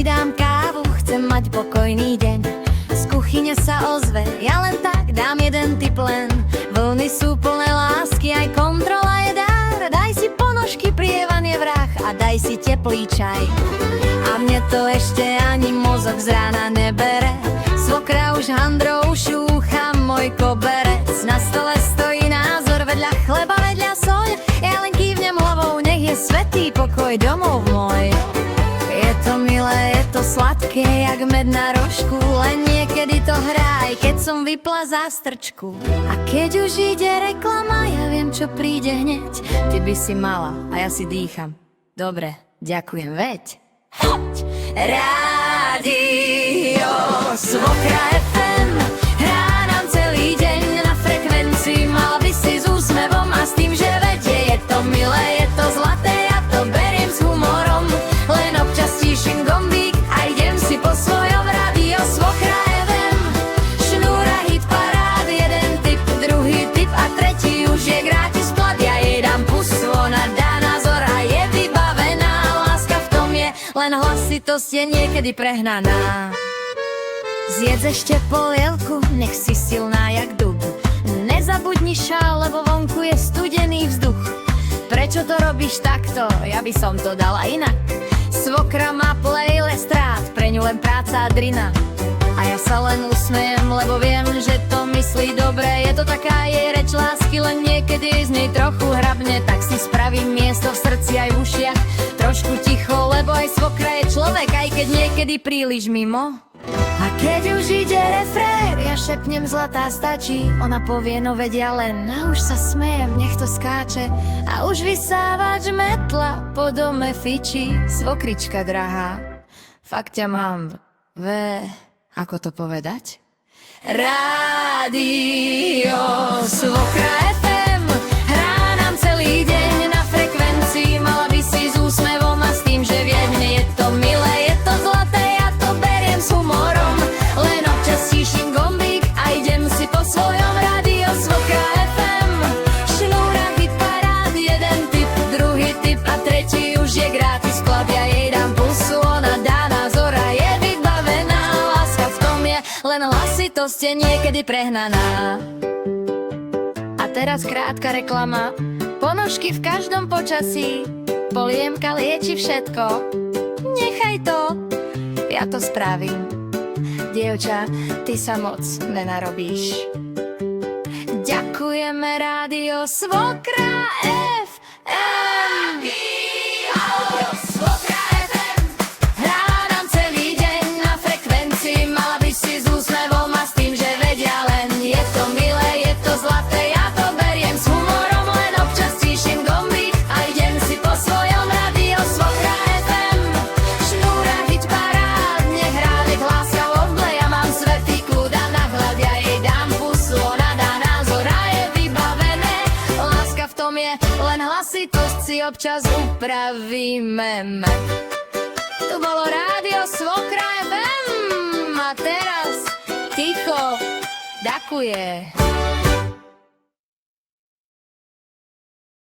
dám kávu, chcem mať pokojný deň. Z kuchyne sa ozve, ja len tak dám jeden tip len. Vlny sú plné lásky, aj kontrola je dar. Daj si ponožky, prievan je vrah a daj si teplý čaj. A mne to ešte ani mozog z rána nebere. Svokra už handrou šúcha môj koberec. Na stole stojí názor, vedľa chleba, vedľa soľ. Ja len kývnem hlavou, nech je svätý pokoj domov môj. Je to milé, je to sladké, jak med na rožku. Len niekedy to hrá, aj keď som vypla zástrčku. A keď už ide reklama, ja viem, čo príde hneď. Ty by si mala, a ja si dýcham. Dobre, ďakujem, veď. Rádio Svokra FM hrá nám celý deň na frekvencii. Mala by si s úsmevom a s tým, že vedie. Je to milé, je to zlaté, ja to beriem s humorom. Len občas stíšim gombík a idem si po svojom. Rádio Svokra FM šnúra hit parád. Jeden tip, druhý tip a tretí už je gratis plat. Ja jej dám pusu, ona dá názor a je vybavená. Láska v tom je, len hlasitosť je niekedy prehnaná. Zjedz ešte polievku, nech si silná jak dub. Nezabudni šál, lebo vonku je studený vzduch. Prečo to robíš takto? Ja by som to dala inak. Svokra má playlist rád, pre ňu len práca a drina. A ja sa len usmejem, lebo viem, že to myslí dobre. Je to taká jej reč lásky, len niekedy z nej trochu hrabne. Tak si spravím miesto v srdci aj v ušiach. Trošku ticho, lebo aj svokra je človek, aj keď niekedy príliš mimo. A keď už ide refrén, ja šepnem zlatá stačí. Ona povie, no vedia len, a už sa smejem, nech to skáče. A už vysávač metla po dome fičí. Svokrička drahá, fakt ťa mám ako to povedať? Rádio Svokra FM hrá nám celý deň na frekvencii. Mala by si s úsmevom a s tým, že vie, mne je to milé, je to zlaté, ja to beriem s humorom. Len občas stíšim gombík a idem si po svojom. Rádio Svokra FM šnúra hit parád. Jeden tip, druhý tip a tretí už je gratis vklad. Ja jej dám pusu, ona dá názor a je vybavená. Láska v tom je, len hlasitosť je niekedy prehnaná. A teraz krátka reklama. Ponožky v každom počasí, poliemka lieči všetko. Nechaj to, ja to spravím. Dievča, ty sa moc nenarobíš. Ďakujeme Rádio Svokra FM. Rádio Svokra FM hrá nám celý deň na frekvencii. Mala by si s úsmevom a s tým, že vedia len. Je to milé, je to zlaté, ja to beriem s humorom. Len občas stíšim gombík a idem si po svojom. Rádio Svokra FM šnúra hit parád. Nech hrálik hláska v oble, ja mám svätý kľud a nahľad. Ja jej dám pusu, ona dá názor a je vybavené. Láska v tom je, len hlasitosť si občas upravíme. Tu bolo Rádio Svokra FM a teraz ticho dakuje.